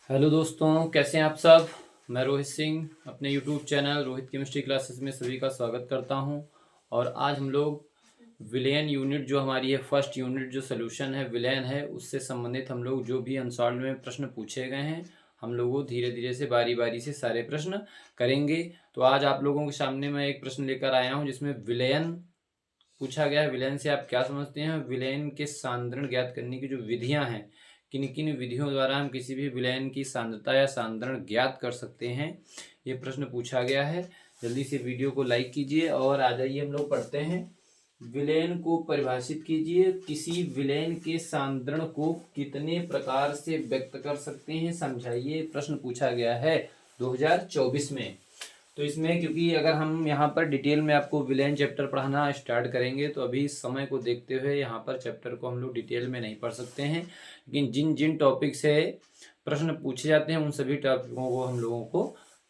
Hello दोस्तों, कैसे हैं आप सब। मैं रोहित सिंह अपने YouTube channel Rohit chemistry classes में सभी का स्वागत करता हूं। और आज हम लोग विलेन यूनिट जो हमारी है, फर्स्ट यूनिट जो सोल्यूशन है विलेन है, उससे संबंधित हम लोग जो भी अनसॉल्व में प्रश्न पूछे गए हैं हम लोग वो धीरे धीरे से बारी बारी से सारे प्रश्न करेंगे। तो आज आप लोगों के सामने मैं एक प्रश्न लेकर आया हूँ जिसमें विलेन पूछा गया है। विलेन से आप क्या समझते हैं, विलेन के सांद्रण ज्ञात करने की जो विधियां हैं, किन किन विधियों द्वारा हम किसी भी विलेन की सांद्रता या सांद्रण ज्ञात कर सकते हैं, ये प्रश्न पूछा गया है। जल्दी से वीडियो को लाइक कीजिए और आ जाइए, हम लोग पढ़ते हैं। विलेन को परिभाषित कीजिए। किसी विलेन के सांद्रण को कितने प्रकार से व्यक्त कर सकते हैं, समझाइए। प्रश्न पूछा गया है 2024 में। तो इसमें क्योंकि अगर हम यहाँ पर डिटेल में आपको विलेन चैप्टर पढ़ाना स्टार्ट करेंगे तो अभी समय को देखते हुए यहाँ पर चैप्टर को हम लोग डिटेल में नहीं पढ़ सकते हैं, लेकिन जिन जिन टॉपिक से प्रश्न पूछे जाते हैं उन सभी टॉपिकों को हम लोगों को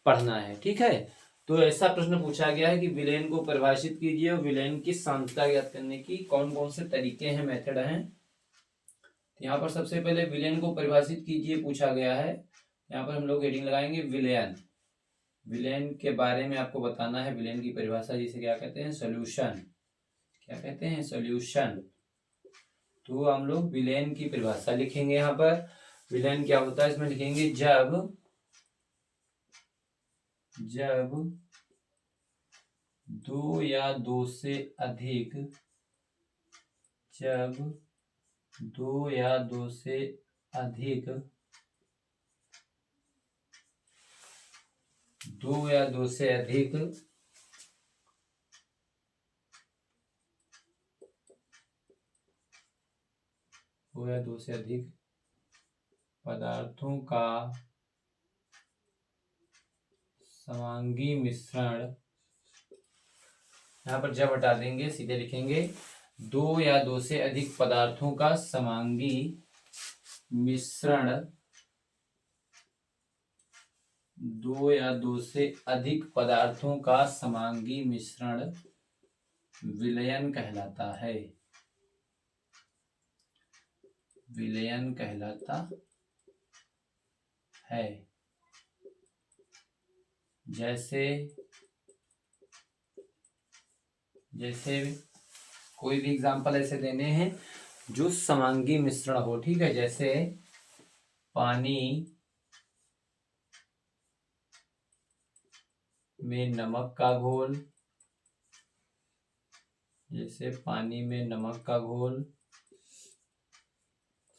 पढ़ना है, ठीक है। तो ऐसा प्रश्न पूछा गया है कि विलेन को परिभाषित कीजिए और विलेन की सांद्रता ज्ञात करने की कौन कौन से तरीके हैं, मेथड हैं। यहाँ पर सबसे पहले विलेन को परिभाषित कीजिए पूछा गया है। यहाँ पर हम लोग हेडिंग लगाएंगे विलेन। विलेन के बारे में आपको बताना है। विलेन की परिभाषा जिसे क्या कहते हैं, सॉल्यूशन। क्या कहते हैं, सॉल्यूशन। तो हम लोग विलेन की परिभाषा लिखेंगे। यहाँ पर विलेन क्या होता है इसमें लिखेंगे, जब दो या दो से अधिक दो या दो से अधिक पदार्थों का समांगी मिश्रण, यहाँ पर जब हटा देंगे, सीधे लिखेंगे दो या दो से अधिक पदार्थों का समांगी मिश्रण। दो या दो से अधिक पदार्थों का समांगी मिश्रण विलयन कहलाता है। विलयन कहलाता है। जैसे कोई भी एग्जांपल ऐसे देने हैं जो समांगी मिश्रण हो, ठीक है। जैसे पानी में नमक का घोल,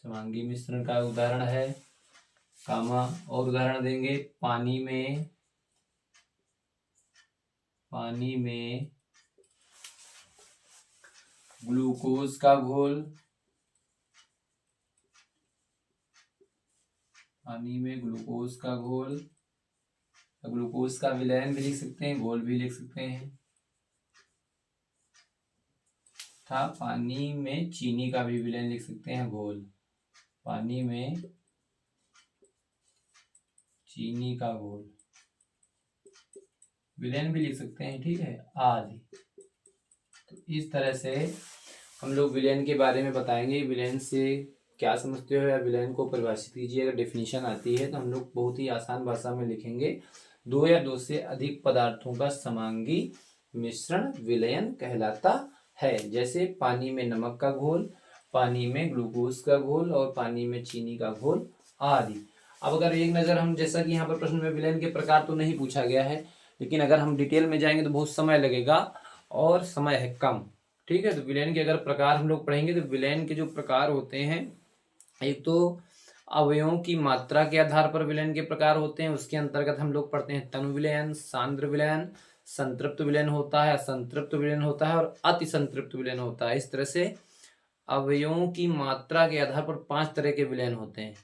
समांगी मिश्रण का उदाहरण है। कामा और उदाहरण देंगे, पानी में ग्लूकोज का घोल, ग्लूकोज का विलयन भी लिख सकते हैं, घोल भी लिख सकते हैं। था पानी में चीनी का भी विलयन लिख सकते हैं, घोल। पानी में चीनी का घोल विलयन भी लिख सकते हैं, ठीक है, आदि। तो इस तरह से हम लोग विलयन के बारे में बताएंगे। विलयन से क्या समझते हो या विलयन को परिभाषित कीजिए। अगर डेफिनेशन आती है तो हम लोग बहुत ही आसान भाषा में लिखेंगे, दो या दो से अधिक पदार्थों का समांगी मिश्रण विलयन कहलाता है। जैसे पानी में नमक का घोल, पानी में ग्लूकोज का घोल और पानी में चीनी का घोल आदि। अब अगर एक नज़र हम, जैसा कि यहाँ पर प्रश्न में विलयन के प्रकार तो नहीं पूछा गया है, लेकिन अगर हम डिटेल में जाएंगे तो बहुत समय लगेगा और समय है कम, ठीक है। तो विलयन के अगर प्रकार हम लोग पढ़ेंगे तो विलयन के जो प्रकार होते हैं, एक तो अवयवों की मात्रा के आधार पर विलयन के प्रकार होते हैं। उसके अंतर्गत हम लोग पढ़ते हैं तनु विलयन, सांद्र विलयन, संतृप्त विलयन होता है, असंतृप्त विलयन होता है और अति संतृप्त विलयन होता है। इस तरह से अवयवों की मात्रा के आधार पर 5 तरह के विलयन होते हैं।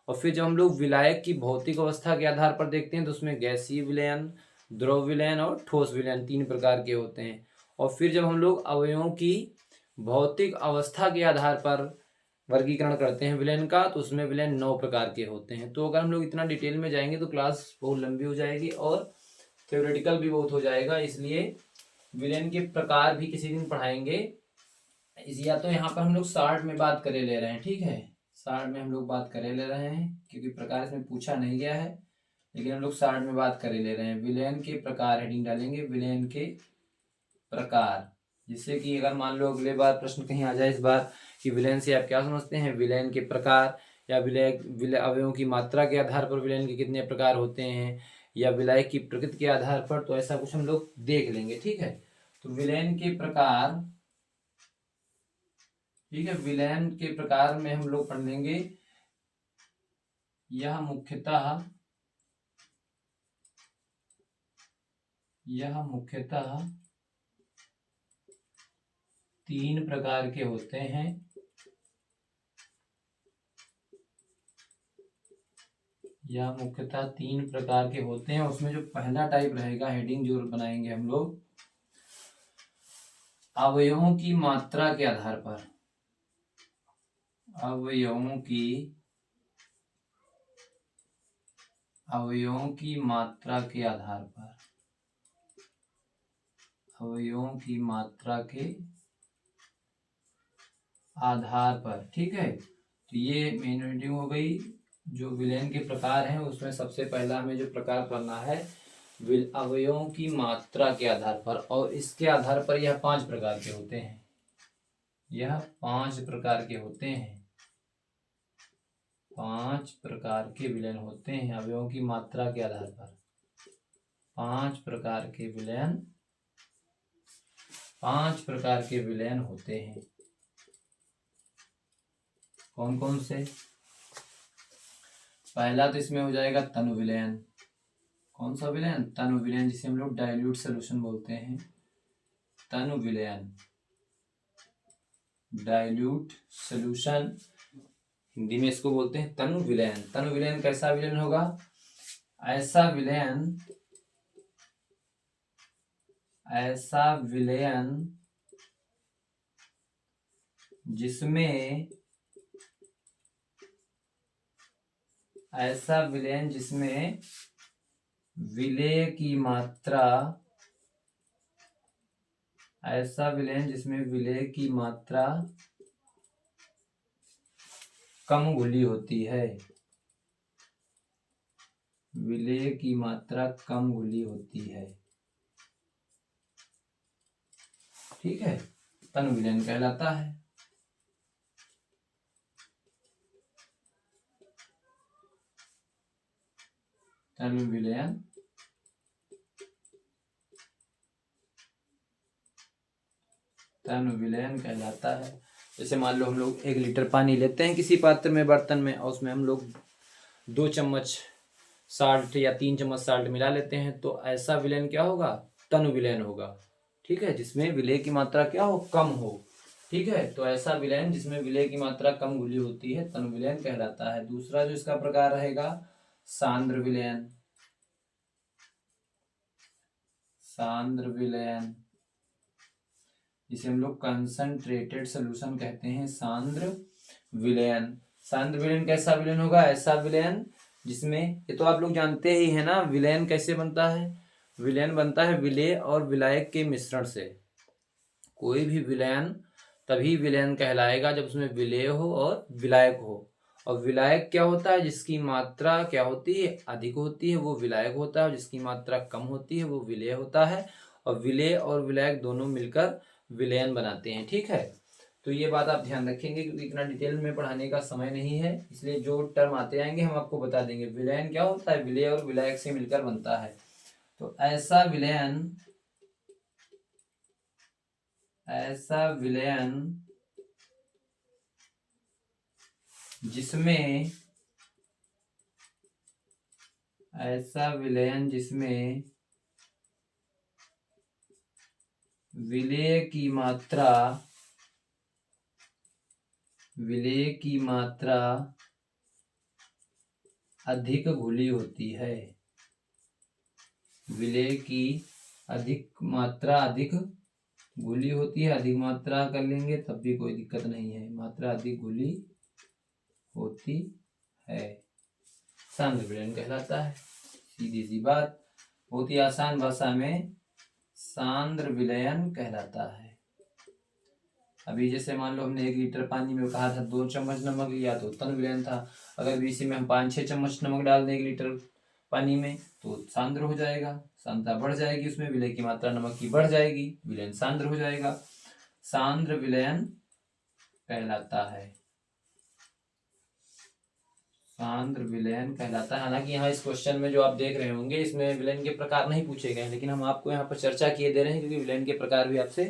और फिर जब हम लोग विलायक की भौतिक अवस्था के आधार पर देखते हैं तो उसमें गैसीय विलयन, द्रव विलयन और ठोस विलयन 3 प्रकार के होते हैं। और फिर जब हम लोग अवयवों की भौतिक अवस्था के आधार पर वर्गीकरण करते हैं विलयन का, तो उसमें विलयन 9 प्रकार के होते हैं। तो अगर हम लोग इतना डिटेल में जाएंगे तो क्लास बहुत लंबी हो जाएगी और थ्योरेटिकल भी बहुत हो जाएगा, इसलिए विलयन के प्रकार भी किसी दिन पढ़ाएंगे। या तो यहाँ पर हम लोग शॉर्ट में बात करे ले रहे हैं, ठीक है, शॉर्ट में हम लोग बात करे ले रहे हैं, क्योंकि प्रकार इसमें पूछा नहीं गया है, लेकिन हम लोग शॉर्ट में बात करे ले रहे हैं। विलयन के प्रकार हेडिंग डालेंगे, विलयन के प्रकार, जिससे कि अगर मान लो अगले बार प्रश्न कहीं आ जाए इस बार कि विलयन से आप क्या समझते हैं, विलयन के प्रकार, या विलय अवयवों की मात्रा के आधार पर विलयन के कितने प्रकार होते हैं, या विलय की प्रकृति के आधार पर, तो ऐसा कुछ हम लोग देख लेंगे। ठीक है, तो विलयन के प्रकार, ठीक है, विलयन के प्रकार में हम लोग पढ़ लेंगे, यह मुख्यतः 3 प्रकार के होते हैं। यह मुख्यतः 3 प्रकार के होते हैं। उसमें जो पहला टाइप रहेगा, हेडिंग जो बनाएंगे हम लोग, अवयवों की मात्रा के आधार पर, अवयवों की मात्रा के आधार पर, अवयवों की मात्रा के आधार पर। ठीक है, तो ये मेन हेडिंग हो गई। जो विलयन के प्रकार हैं उसमें सबसे पहला हमें जो प्रकार पढ़ना है, अवयवों की मात्रा के आधार पर, और इसके आधार पर यह 5 प्रकार के होते हैं। यह 5 प्रकार के होते हैं, 5 प्रकार के विलयन होते हैं अवयवों की मात्रा के आधार पर। 5 प्रकार के विलयन, 5 प्रकार के विलयन होते हैं। कौन कौन से? पहला तो इसमें हो जाएगा तनु विलयन। कौन सा विलयन? तनु विलयन, जिसे हम लोग डाइल्यूट सोल्यूशन बोलते हैं। तनु विलयन, डाइल्यूट सोल्यूशन, हिंदी में इसको बोलते हैं तनु विलयन। तनु विलयन कैसा विलयन होगा? ऐसा विलयन जिसमें विलेय की मात्रा, ऐसा विलयन जिसमें विलेय की मात्रा कम घुली होती है, विलेय की मात्रा कम घुली होती है। ठीक है, तनु विलयन कहलाता है। तनु विलयन कहलाता है। जैसे मान लो हम लोग 1 लीटर पानी लेते हैं किसी पात्र में, बर्तन में, और उसमें हम लोग 2 चम्मच साल्ट या 3 चम्मच साल्ट मिला लेते हैं, तो ऐसा विलयन क्या होगा? तनु विलयन होगा। ठीक है, जिसमें विलेय की मात्रा क्या हो? कम हो। ठीक है, तो ऐसा विलयन जिसमें विलेय की मात्रा कम घुली होती है तनु विलयन कहलाता है। दूसरा जो इसका प्रकार रहेगा, सांद्र विलयन। सांद्र विलयन, जिसे हम लोग कंसंट्रेटेड सोल्यूशन कहते हैं। सांद्र विलयन, सांद्र विलयन कैसा विलयन होगा? ऐसा विलयन जिसमें, ये तो आप लोग जानते ही है ना, विलयन कैसे बनता है? विलयन बनता है विलेय और विलायक के मिश्रण से। कोई भी विलयन तभी विलयन कहलाएगा जब उसमें विलेय हो और विलायक हो। और विलायक क्या होता है? जिसकी मात्रा क्या होती है? अधिक होती है, वो विलायक होता है, और जिसकी मात्रा कम होती है वो विलेय होता है। और विलेय और विलायक दोनों मिलकर विलयन बनाते हैं। ठीक है, तो ये बात आप ध्यान रखेंगे, क्योंकि इतना डिटेल में पढ़ाने का समय नहीं है, इसलिए जो टर्म आते आएंगे हम आपको बता देंगे। विलयन क्या होता है? विलेय और विलायक से मिलकर बनता है। तो ऐसा विलयन जिसमें विलेय की मात्रा अधिक घुली होती है। विलेय की मात्रा अधिक घुली होती है। अधिक मात्रा कर लेंगे तब भी कोई दिक्कत नहीं है, मात्रा अधिक घुली होती है, सांद्र विलयन कहलाता है। सीधी सी बात, बहुत ही आसान भाषा में सांद्र विलयन कहलाता है। अभी जैसे मान लो हमने 1 लीटर पानी में कहा था 2 चम्मच नमक लिया तो तन विलयन था। अगर भी इसी में हम 5-6 चम्मच नमक डाल दें 1 लीटर पानी में तो सांद्र हो जाएगा, सांद्रता बढ़ जाएगी, उसमें विलय की मात्रा नमक की बढ़ जाएगी, विलयन सांद्र हो जाएगा, सांद्र विलयन कहलाता है, सांद्र विलयन कहलाता है। हालांकि यहाँ इस क्वेश्चन में जो आप देख रहे होंगे इसमें विलयन के प्रकार नहीं पूछे गए, लेकिन हम आपको यहाँ पर चर्चा किए दे रहे हैं क्योंकि विलयन के प्रकार भी आपसे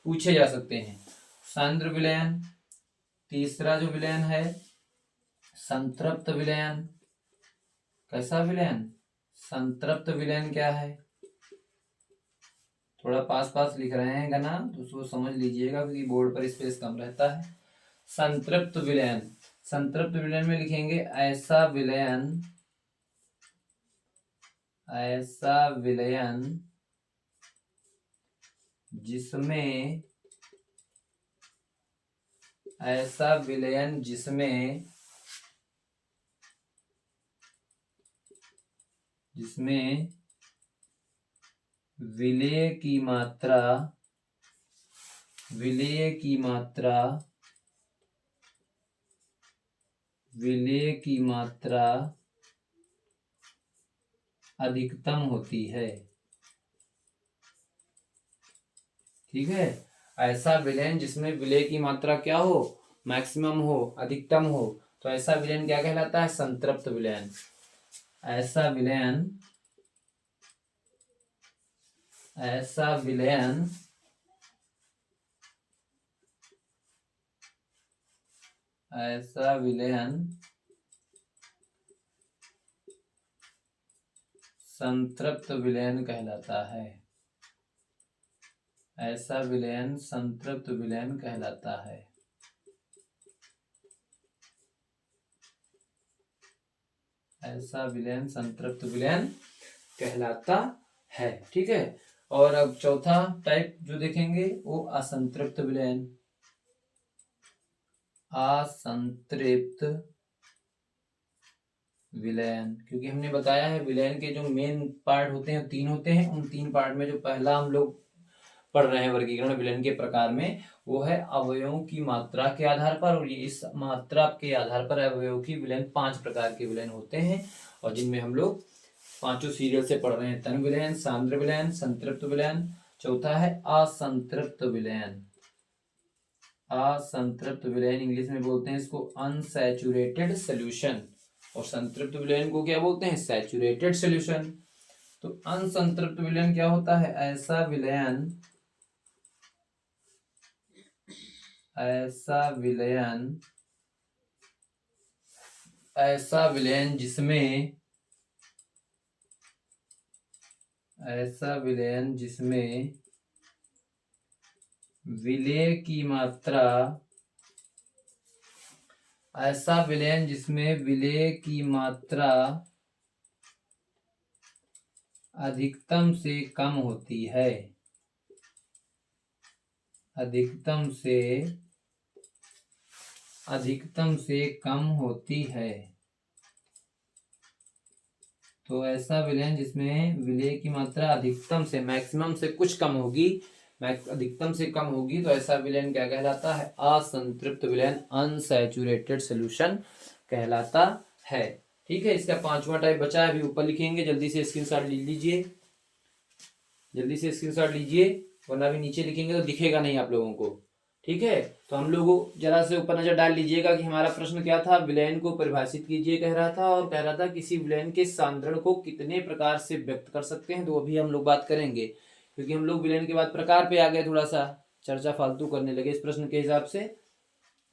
पूछे जा सकते हैं। सांद्र विलयन। तीसरा जो विलयन है संतृप्त विलयन। कैसा विलयन? संतृप्त विलयन क्या है? थोड़ा पास पास लिख रहे हैं गना तो उसको समझ लीजिएगा क्योंकि बोर्ड पर स्पेस कम रहता है। संतृप्त विलयन, संतृप्त विलयन में लिखेंगे ऐसा विलयन, ऐसा विलयन जिसमें, ऐसा विलयन जिसमें, जिसमें विलेय की मात्रा, विलेय की मात्रा, विलेय की मात्रा अधिकतम होती है। ठीक है, ऐसा विलयन जिसमें विलेय की मात्रा क्या हो? मैक्सिमम हो, अधिकतम हो, तो ऐसा विलयन क्या कहलाता है? संतृप्त विलयन। ऐसा विलयन, ऐसा विलयन ऐसा विलयन संतृप्त विलयन कहलाता है। ऐसा विलयन संतृप्त विलयन कहलाता है। ऐसा विलयन संतृप्त विलयन कहलाता है। ठीक है, और अब चौथा टाइप जो देखेंगे वो असंतृप्त विलयन। असंतृप्त विलयन, क्योंकि हमने बताया है विलयन के जो मेन पार्ट होते हैं 3 होते हैं। उन 3 पार्ट में जो पहला हम लोग पढ़ रहे हैं वर्गीकरण विलयन के प्रकार में, वो है अवयवों की मात्रा के आधार पर, और ये इस मात्रा के आधार पर अवयवों की विलयन 5 प्रकार के विलयन होते हैं, और जिनमें हम लोग पांचों सीरियल से पढ़ रहे हैं। तन विलयन, सांद्र विलयन, संतृप्त विलयन, चौथा है असंतृप्त विलयन। असंतृप्त विलयन इंग्लिश में बोलते हैं इसको अनसैचुरेटेड सोल्यूशन, और संतृप्त विलयन को क्या बोलते हैं? Saturated solution. तो अनसंतृप्त विलयन क्या होता है? ऐसा विलयन, ऐसा विलयन, ऐसा विलयन जिसमें, ऐसा विलयन जिसमें विलेय की मात्रा, ऐसा विलयन जिसमें विलेय की मात्रा अधिकतम से कम होती है, अधिकतम से, अधिकतम से कम होती है। तो ऐसा विलयन जिसमें विलेय की मात्रा अधिकतम से, मैक्सिमम से कुछ कम होगी, अधिकतम से कम होगी, तो ऐसा विलयन क्या कहलाता है? असंतृप्त विलयन, अनसैचुरेटेड सॉल्यूशन कहलाता है। ठीक है, इसका 5वां टाइप बचा है, अभी ऊपर लिखेंगे, जल्दी से स्क्रीनशॉट ले लीजिए, जल्दी से स्क्रीनशॉट लीजिए, वरना अभी नीचे लिखेंगे तो दिखेगा नहीं आप लोगों को। ठीक है, तो हम लोग जरा से ऊपर नजर डाल लीजिएगा कि हमारा प्रश्न क्या था। विलयन को परिभाषित कीजिए कह रहा था, और कह रहा था किसी विलयन के सांद्रण को कितने प्रकार से व्यक्त कर सकते हैं, तो अभी हम लोग बात करेंगे, क्योंकि हम लोग विलयन के बाद प्रकार पे आ गए, थोड़ा सा चर्चा फालतू करने लगे इस प्रश्न के हिसाब से,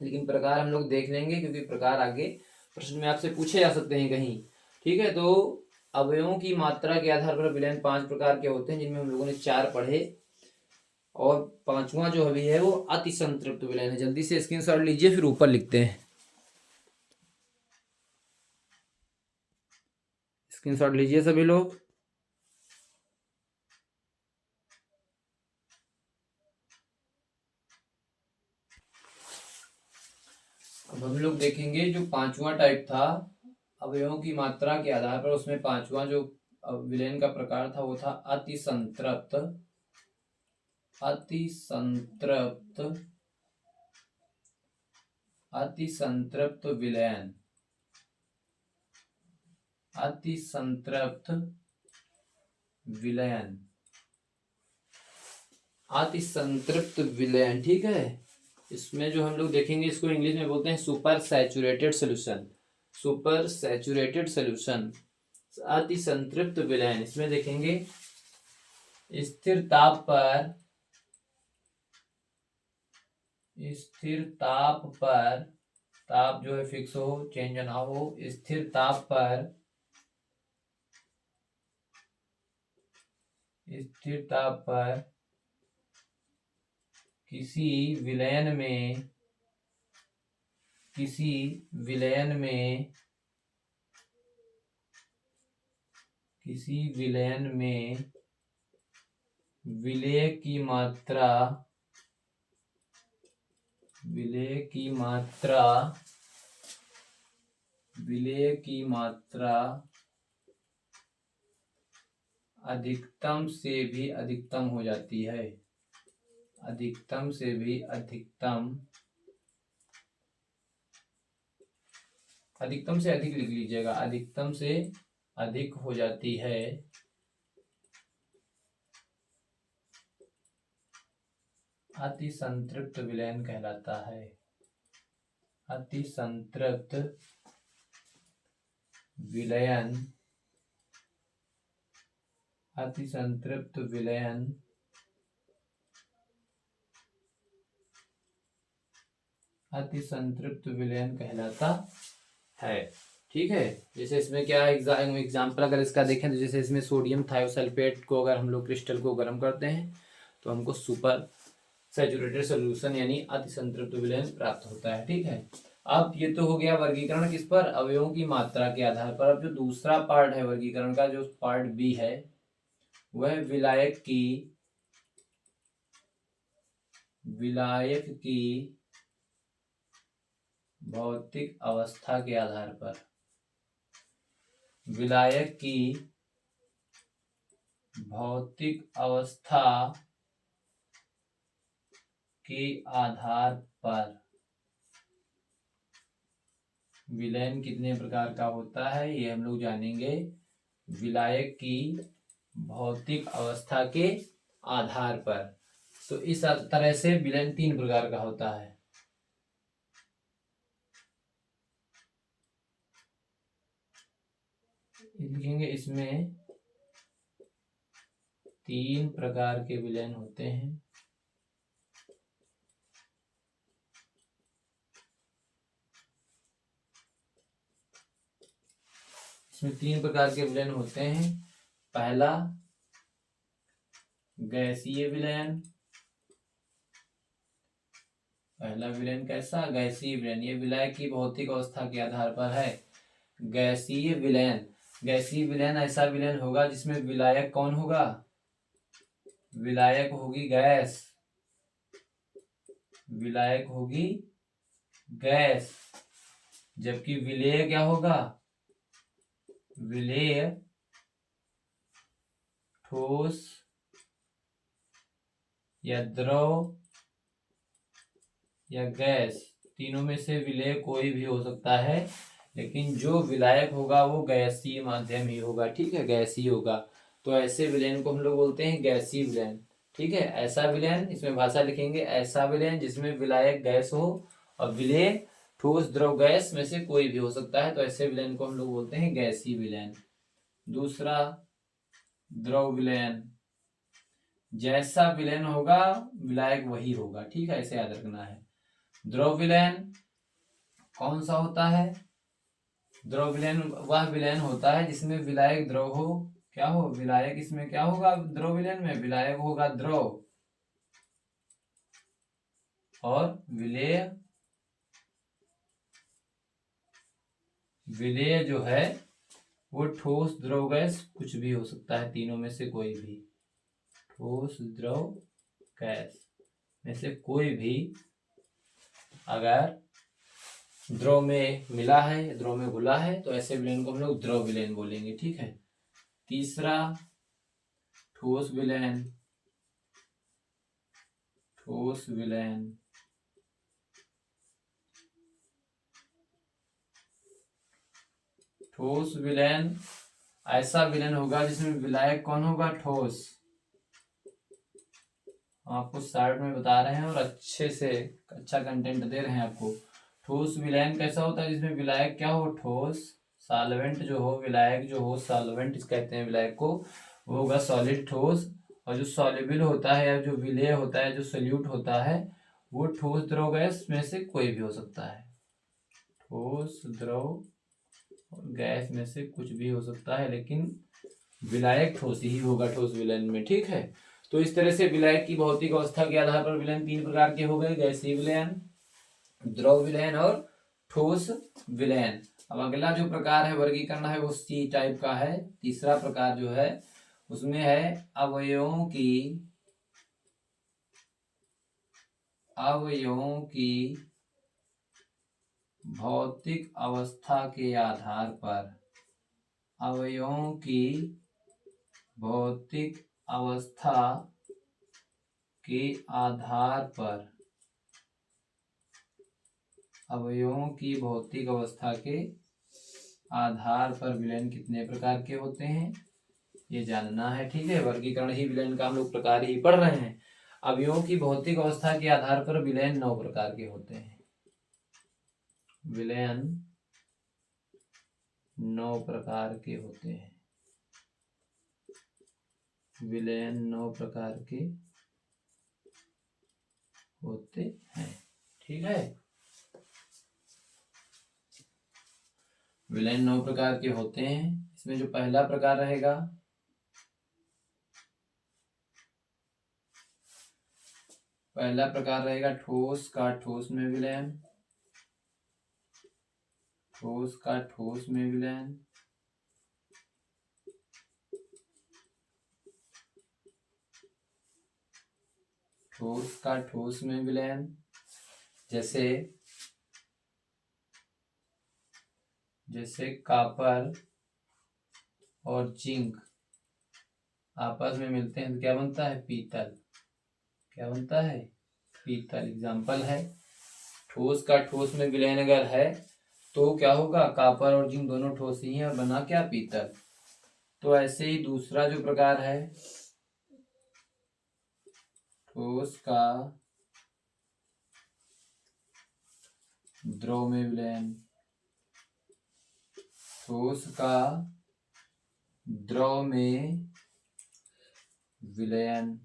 लेकिन प्रकार हम लोग देख लेंगे क्योंकि प्रकार आगे प्रश्न में आपसे पूछे जा सकते हैं कहीं। ठीक है, तो अवयवों की मात्रा के आधार पर विलयन 5 प्रकार के होते हैं, जिनमें हम लोगों ने 4 पढ़े, और 5वां जो अभी है वो अति संतृप्त विलयन है। जल्दी से स्क्रीनशॉट लीजिए, फिर ऊपर लिखते हैं। स्क्रीनशॉट लीजिए सभी लोग। अब हम लोग देखेंगे जो 5वां टाइप था अवयवों की मात्रा के आधार पर, उसमें 5वां जो विलयन का प्रकार था वो था अति संतृप्त, अति संतृप्त अति संतृप्त विलयन, अति संतृप्त विलयन, अति संतृप्त विलयन। ठीक है, इसमें जो हम लोग देखेंगे इसको इंग्लिश में बोलते हैं super saturated solution, super saturated solution, अति संतृप्त विलयन। इसमें देखेंगे स्थिर ताप पर, स्थिर ताप पर, ताप जो है फिक्स हो, चेंज ना हो, स्थिर ताप पर, स्थिर ताप पर किसी विलयन में, किसी विलयन में, किसी विलयन में विलेय की मात्रा, विलेय की मात्रा, विलेय की मात्रा अधिकतम से भी अधिकतम हो जाती है, अधिकतम से भी अधिकतम, अधिकतम से अधिक लिख लीजिएगा, अधिकतम से अधिक हो जाती है, अति संतृप्त विलयन कहलाता है, अति संतृप्त विलयन, अति संतृप्त विलयन, अति संतृप्त विलयन कहलाता है। ठीक है, जैसे इसमें क्या एग्जाम्पल अगर इसका देखें तो जैसे इसमें सोडियम थायोसल्फेट को अगर हम लोग क्रिस्टल को गर्म करते हैं तो हमको सुपर सैचुरेटेड सोल्यूशन यानी अति संतृप्त विलयन प्राप्त होता है। ठीक है, अब ये तो हो गया वर्गीकरण किस पर, अवयवों की मात्रा के आधार पर। अब जो दूसरा पार्ट है वर्गीकरण का, जो पार्ट बी है, वह विलायक की, विलायक की भौतिक अवस्था के आधार पर, विलायक की भौतिक अवस्था के आधार पर विलयन कितने प्रकार का होता है ये हम लोग जानेंगे। विलायक की भौतिक अवस्था के आधार पर, तो इस तरह से विलयन 3 प्रकार का होता है। लिखेंगे इसमें 3 प्रकार के विलयन होते हैं। इसमें 3 प्रकार के विलयन होते हैं। पहला गैसीय विलयन, पहला विलयन कैसा, गैसीय विलयन, ये विलायक की भौतिक अवस्था के आधार पर है। गैसीय विलयन, गैसीय विलयन ऐसा विलयन होगा जिसमें विलायक कौन होगा, विलायक होगी गैस, विलायक होगी गैस, जबकि विलेय क्या होगा, विलेय ठोस या द्रव या गैस, तीनों में से विलेय कोई भी हो सकता है, लेकिन जो विलायक होगा वो गैसीय माध्यम ही होगा। ठीक है, गैसीय होगा, तो ऐसे विलयन को हम लोग बोलते हैं गैसीय विलयन। ठीक है, ऐसा विलयन, इसमें भाषा लिखेंगे ऐसा विलयन जिसमें विलायक गैस हो और विलेय ठोस द्रव गैस में से कोई भी हो सकता है, तो ऐसे विलयन को हम लोग बोलते हैं गैसीय विलयन। दूसरा द्रव विलयन, जैसा विलयन होगा विलायक वही होगा। ठीक है, ऐसे याद रखना है। द्रव विलयन कौन सा होता है, द्रव विलयन वह विलयन होता है जिसमें विलायक द्रव हो, क्या हो, विलायक इसमें क्या होगा, द्रव विलयन में विलायक होगा द्रव और विलेय, विलेय जो है वो ठोस द्रव गैस कुछ भी हो सकता है, तीनों में से कोई भी, ठोस द्रव गैस में से कोई भी अगर द्रव में मिला है, द्रव में घुला है, तो ऐसे विलयन को हम लोग द्रव विलयन बोलेंगे। ठीक है, तीसरा ठोस विलयन, ठोस विलयन, ठोस विलयन ऐसा विलयन होगा जिसमें विलायक कौन होगा? ठोस। आपको स्टार्ट में बता रहे हैं और अच्छे से अच्छा कंटेंट दे रहे हैं आपको। ठोस विलयन कैसा होता है? जिसमें विलायक क्या हो? ठोस। सॉल्वेंट जो हो, विलायक जो हो, सॉल्वेंट कहते हैं विलायक को, वो होगा सॉलिड, ठोस। और जो सॉल्युबल होता है या जो विलेय होता है, जो सोल्यूट होता है, वो ठोस द्रव गैस में से कोई भी हो सकता है। ठोस द्रव गैस में से कुछ भी हो सकता है, लेकिन विलायक ठोस ही होगा ठोस विलयन में। ठीक है, तो इस तरह से विलायक की भौतिक अवस्था के आधार पर विलयन तीन प्रकार के हो गए: गैसीय विलयन, द्रव विलयन और ठोस विलयन। अब अगला जो प्रकार है वर्गीकरण है वो सी टाइप का है। तीसरा प्रकार जो है उसमें है अवयवों की भौतिक अवस्था के आधार पर, अवयवों की भौतिक अवस्था के आधार पर, अवयवों की भौतिक अवस्था के आधार पर विलयन कितने प्रकार के होते हैं ये जानना है। ठीक है, वर्गीकरण ही विलयन का हम लोग प्रकार ही पढ़ रहे हैं। अवयवों की भौतिक अवस्था के आधार पर विलयन 9 प्रकार के होते हैं। विलयन 9 प्रकार के होते हैं। विलयन 9 प्रकार के होते हैं। ठीक है, विलयन 9 प्रकार के होते हैं। इसमें जो पहला प्रकार रहेगा, पहला प्रकार रहेगा ठोस का ठोस में विलयन। ठोस का ठोस में विलयन। ठोस का ठोस में विलयन, जैसे कॉपर और जिंक आपस में मिलते हैं तो क्या बनता है? पीतल। क्या बनता है? पीतल। एग्जाम्पल है, ठोस का ठोस में विलयन अगर है तो क्या होगा? कॉपर और जिंक दोनों ठोस ही हैं और बना क्या? पीतल। तो ऐसे ही दूसरा जो प्रकार है ठोस का द्रव में विलयन। ठोस का द्रव में विलयन।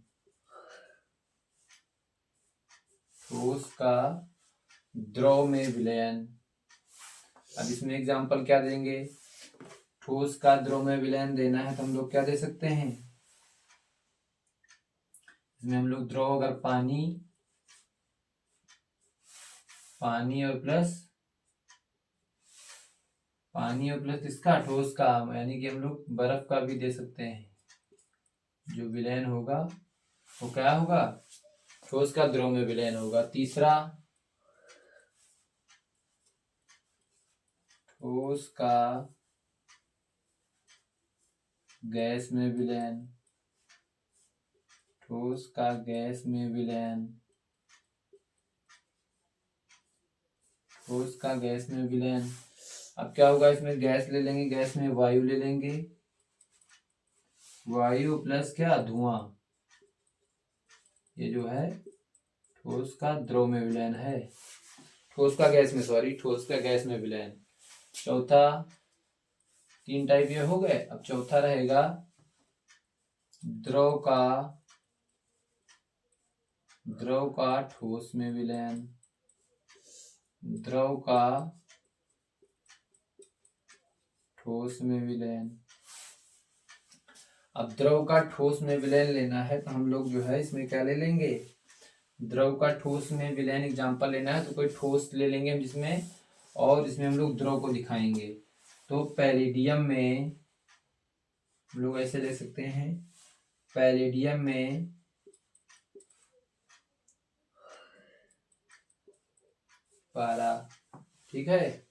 ठोस का द्रव में विलयन। अब इसमें एग्जांपल क्या देंगे? ठोस का द्रव में विलयन देना है तो हम लोग क्या दे सकते हैं? इसमें हम लोग द्रव अगर पानी और प्लस इसका ठोस का, यानी कि हम लोग बर्फ का भी दे सकते हैं। जो विलयन होगा वो क्या होगा? ठोस का द्रव में विलयन होगा। तीसरा, ठोस का गैस में विलयन। ठोस का गैस में विलयन। ठोस का गैस में विलयन। अब क्या होगा? इसमें गैस ले लेंगे, गैस में वायु ले लेंगे, वायु प्लस क्या? धुआं। ये जो है ठोस का द्रव में विलयन है। ठोस का गैस में विलयन। चौथा, 3 टाइप ये हो गए। अब चौथा रहेगा द्रव का ठोस में विलयन। द्रव का ठोस में विलयन। अब द्रव का ठोस में विलयन लेना है तो हम लोग जो है इसमें क्या ले लेंगे? द्रव का ठोस में विलयन एग्जांपल लेना है तो कोई ठोस ले लेंगे हम जिसमें, और इसमें हम लोग द्रव को दिखाएंगे। तो पैलेडियम में हम लोग ऐसे ले सकते हैं, पैलेडियम में पारा। ठीक है,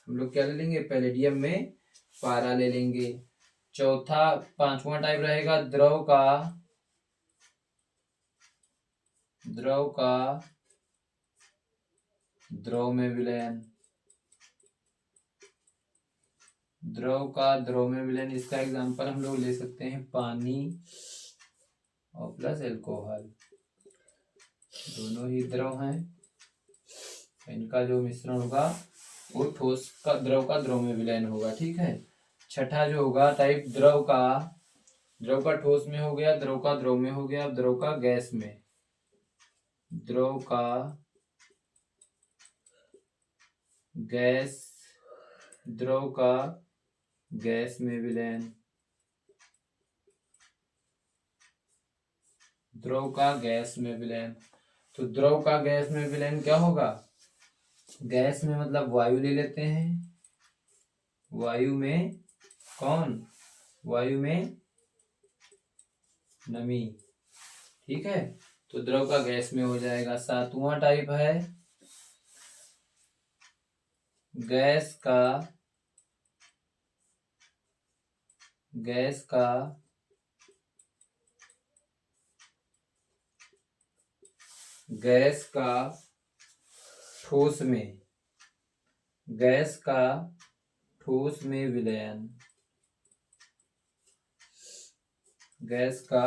हम लोग क्या ले लेंगे? पैलेडियम में पारा ले लेंगे। चौथा, 5वां टाइप रहेगा द्रव का द्रव में विलयन। द्रव का द्रव में विलयन, इसका एग्जांपल हम लोग ले सकते हैं पानी और प्लस अल्कोहल, दोनों ही द्रव हैं, इनका जो मिश्रण होगा वो ठोस का द्रव में विलयन होगा। ठीक है। छठा जो होगा टाइप, द्रव का ठोस में हो गया, द्रव का द्रव में हो गया, द्रव का गैस में, द्रव का गैस, द्रव का गैस में विलयन, द्रव का गैस में विलयन। तो द्रव का गैस में विलयन क्या होगा, गैस में मतलब वायु ले लेते हैं, वायु में कौन, वायु में नमी। ठीक है। तो द्रव का गैस में हो जाएगा। सातवां टाइप है गैस का ठोस में, गैस का ठोस में विलयन, गैस का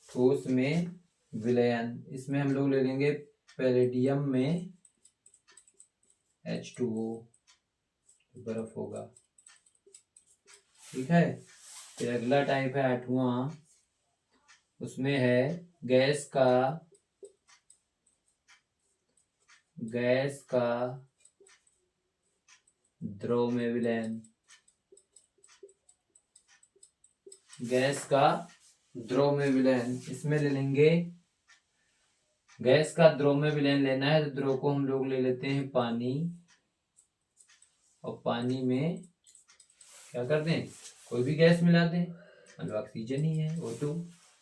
ठोस में विलयन। इसमें हम लोग ले लेंगे पैलेडियम में H2O, बर्फ होगा। ठीक है। फिर अगला टाइप है आठवां, उसमें है गैस का द्रव में विलयन, गैस का द्रव में विलयन। इसमें ले लेंगे, गैस का द्रव में विलयन लेना है तो द्रव को हम लोग ले लेते हैं पानी, और पानी में क्या करते हैं, कोई भी गैस मिला दें, मतलब ऑक्सीजन ही है O2।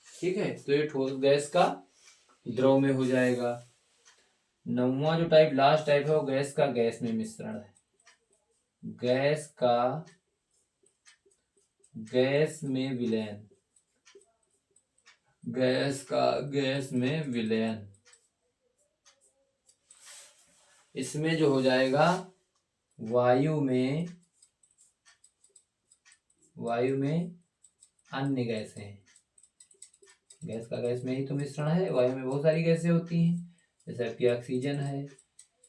ठीक है। तो ये ठोस गैस का द्रव में हो जाएगा। नौवां जो टाइप, लास्ट टाइप है, वो गैस का गैस में मिश्रण है, गैस का गैस में विलयन, गैस का गैस में विलयन। इसमें जो हो जाएगा वायु में अन्य गैसें, गैस का गैस में ही तो मिश्रण है, वायु में बहुत सारी गैसें होती हैं, जैसे आपकी ऑक्सीजन है,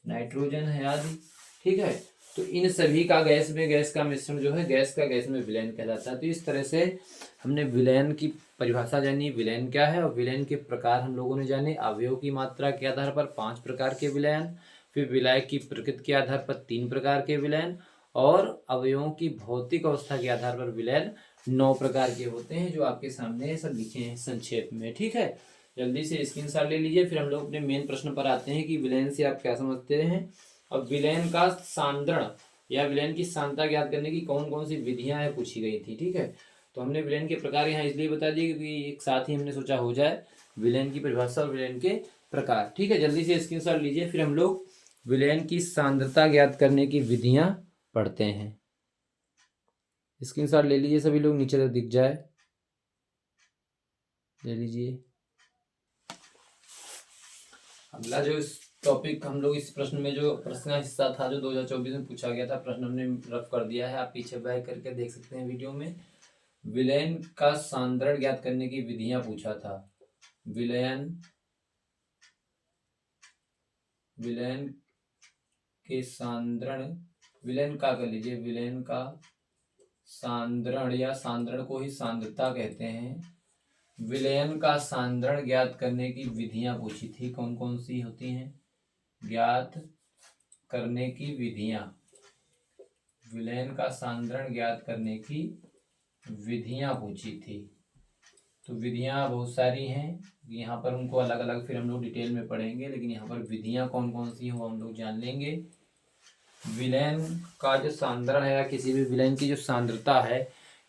नाइट्रोजन है आदि। ठीक है। तो इन सभी का गैस में गैस का मिश्रण जो है गैस का गैस में विलयन कहलाता है। तो इस तरह से हमने विलयन की परिभाषा जानी, विलयन क्या है, और विलयन के प्रकार हम लोगों ने जाने। अवयव की मात्रा के आधार पर 5 प्रकार के विलयन, फिर विलायक की प्रकृति के आधार पर 3 प्रकार के विलयन, और अवयवों की भौतिक अवस्था के आधार पर विलयन 9 प्रकार के होते हैं, जो आपके सामने सब लिखे हैं संक्षेप में। ठीक है। जल्दी से स्क्रीनशॉट ले लीजिए, फिर हम लोग अपने मेन प्रश्न पर आते हैं कि विलयन से आप क्या समझते हैं। अब विलयन का सांद्रण या विलयन की सांद्रता ज्ञात करने की कौन कौन सी विधियां हैं पूछी गई थी। ठीक है। तो हमने विलयन के प्रकार यहाँ इसलिए बता दिए क्योंकि एक साथ ही हमने सोचा हो जाए विलयन की परिभाषा और विलयन के प्रकार। ठीक है। जल्दी से स्क्रीनशॉट लीजिए, फिर हम लोग विलयन की सांद्रता ज्ञात करने की विधियां पढ़ते हैं। स्क्रीनशॉट ले लीजिए सभी लोग, नीचे तक दिख जाए, ले लीजिए। अगला जो टॉपिक हम लोग इस प्रश्न में जो प्रश्न का हिस्सा था जो 2024 में पूछा गया था, प्रश्न हमने रफ कर दिया है, आप पीछे बैक करके देख सकते हैं वीडियो में। विलयन का सांद्रण ज्ञात करने की विधियां पूछा था। विलयन के सांद्रण, विलयन का कर लीजिए, विलयन का सांद्रण या सांद्रण को ही सांद्रता कहते हैं। विलयन का सांद्रण ज्ञात करने की विधियां पूछी थी, कौन कौन सी होती हैं, ज्ञात करने की विधियां, विलयन का सांद्रण ज्ञात करने की विधियां पूछी थी। तो विधियां बहुत सारी हैं, यहाँ पर उनको अलग अलग फिर हम लोग डिटेल में पढ़ेंगे, लेकिन यहाँ पर विधियां कौन कौन सी हो हम लोग जान लेंगे। विलयन का जो सांद्रण है या किसी भी विलयन की जो सांद्रता है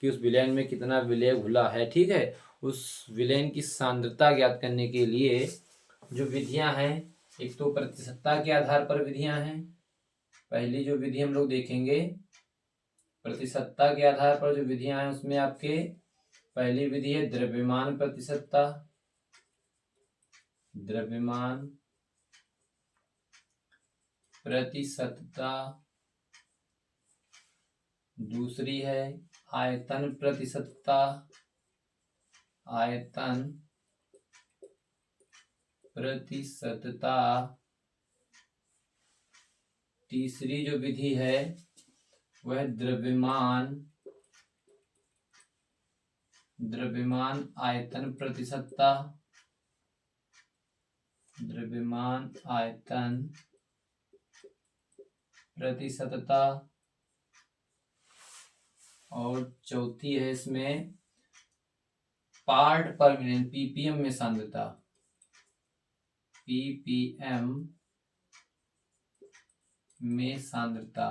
कि उस विलयन में कितना विलय घुला है, ठीक है, उस विलयन की सांद्रता ज्ञात करने के लिए जो विधियां हैं, एक तो प्रतिशतता के आधार पर विधियां हैं। पहली जो विधि हम लोग देखेंगे प्रतिशतता के आधार पर जो विधियां हैं, उसमें आपके पहली विधि है द्रव्यमान प्रतिशतता, द्रव्यमान प्रतिशतता दूसरी है आयतन प्रतिशतता, आयतन प्रतिशतता। तीसरी जो विधि है वह द्रव्यमान, द्रव्यमान आयतन प्रतिशतता, द्रव्यमान आयतन प्रतिशतता। और चौथी है इसमें पार्ट पर मिलियन, पीपीएम में सांद्रता, पीपीएम में सांद्रता।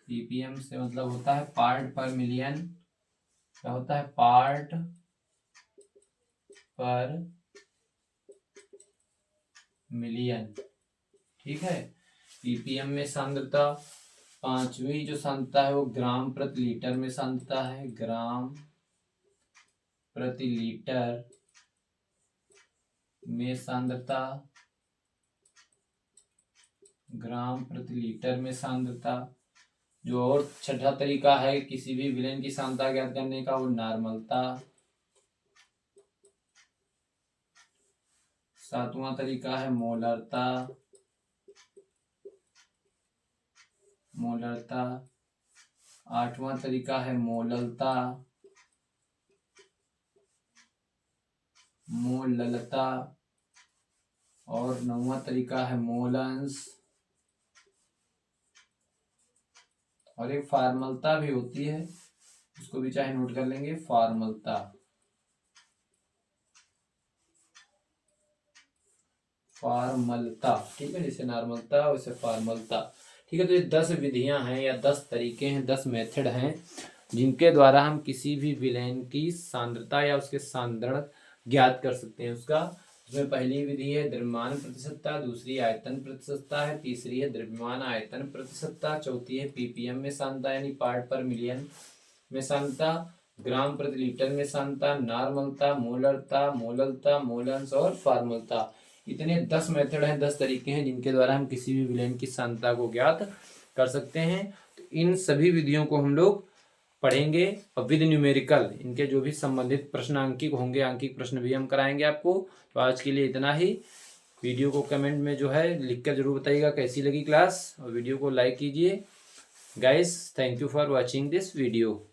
पीपीएम से मतलब होता है पार्ट पर मिलियन, क्या होता है पार्ट पर मिलियन, ठीक है। पीपीएम में सांद्रता। पांचवी जो सांद्रता है वो ग्राम प्रति लीटर में सांद्रता है, ग्राम प्रति लीटर में सांद्रता, ग्राम प्रति लीटर में सांद्रता। जो और छठा तरीका है किसी भी विलेन की सांद्रता ज्ञात करने का वो नॉर्मलता। सातवां तरीका है मोलरता, मोलरता। आठवां तरीका है मोललता, मोललता। और नौवां तरीका है मोलंस। और एक फार्मलता भी होती है, उसको भी चाहे नोट कर लेंगे, फार्मलता, फार्मलता, ठीक है। जैसे नॉर्मलता वैसे फार्मलता, ठीक है। तो ये 10 विधियां हैं या 10 तरीके हैं, 10 मेथड हैं जिनके द्वारा हम किसी भी विलेन की सांद्रता या उसके सांद्रण ज्ञात कर सकते हैं। उसमें पहली विधि है द्रव्यमान प्रतिशतता, दूसरी आयतन प्रतिशतता है, तीसरी है द्रव्यमान आयतन प्रतिशतता, चौथी है पीपीएम में सांद्रता यानी पार्ट पर मिलियन में सांद्रता, ग्राम प्रति लीटर में सांद्रता, नॉर्मलता, मोलरता, मोललता, मोलंस और फार्मलता। इतने 10 मेथड हैं, 10 तरीके हैं जिनके द्वारा हम किसी भी विलेन की सांद्रता को ज्ञात कर सकते हैं। तो इन सभी विधियों को हम लोग पढ़ेंगे और विद न्यूमेरिकल इनके जो भी संबंधित प्रश्न अंकित होंगे, अंकित प्रश्न भी हम कराएंगे आपको। तो आज के लिए इतना ही। वीडियो को कमेंट में जो है लिखकर जरूर बताइएगा कैसी लगी क्लास, और वीडियो को लाइक कीजिए। Guys, thank you for watching this video.